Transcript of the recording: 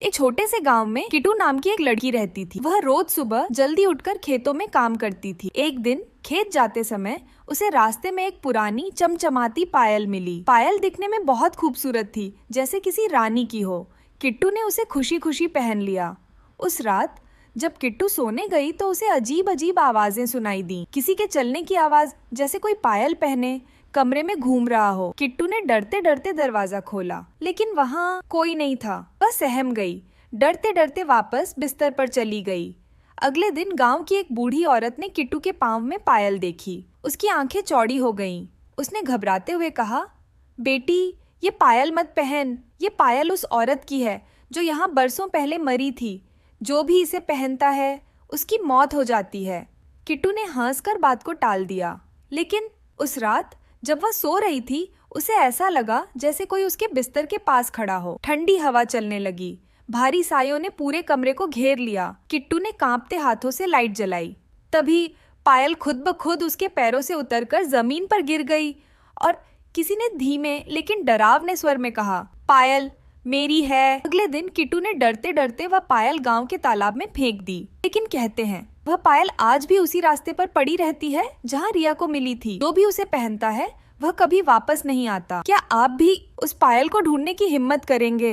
एक छोटे से गांव में किटू नाम की एक लड़की रहती थी। वह रोज सुबह जल्दी उठकर खेतों में काम करती थी। एक दिन खेत जाते समय उसे रास्ते में एक पुरानी चमचमाती पायल मिली। पायल दिखने में बहुत खूबसूरत थी, जैसे किसी रानी की हो। किट्टू ने उसे खुशी खुशी पहन लिया। उस रात जब किट्टू सोने गई तो उसे अजीब अजीब आवाजें सुनाई दी। किसी के चलने की आवाज, जैसे कोई पायल पहने कमरे में घूम रहा हो। किट्टू ने डरते डरते दरवाजा खोला, लेकिन वहाँ कोई नहीं था। वह सहम गई। डरते डरते वापस बिस्तर पर चली गई। अगले दिन गांव की एक बूढ़ी औरत ने किट्टू के पाँव में पायल देखी। उसकी आंखें चौड़ी हो गईं। उसने घबराते हुए कहा, बेटी, ये पायल मत पहन। ये पायल उस औरत की है जो यहाँ बरसों पहले मरी थी। जो भी इसे पहनता है उसकी मौत हो जाती है। किट्टू ने हंसकर बात को टाल दिया, लेकिन उस रात जब वह सो रही थी उसे ऐसा लगा जैसे कोई उसके बिस्तर के पास खड़ा हो। ठंडी हवा चलने लगी। भारी सायों ने पूरे कमरे को घेर लिया। किट्टू ने कांपते हाथों से लाइट जलाई। तभी पायल खुद ब खुद उसके पैरों से उतरकर जमीन पर गिर गई और किसी ने धीमे लेकिन डरावने स्वर में कहा, पायल मेरी है। अगले दिन किट्टू ने डरते डरते वह पायल गांव के तालाब में फेंक दी। लेकिन कहते हैं वह पायल आज भी उसी रास्ते पर पड़ी रहती है जहां रिया को मिली थी। जो भी उसे पहनता है वह कभी वापस नहीं आता। क्या आप भी उस पायल को ढूंढने की हिम्मत करेंगे?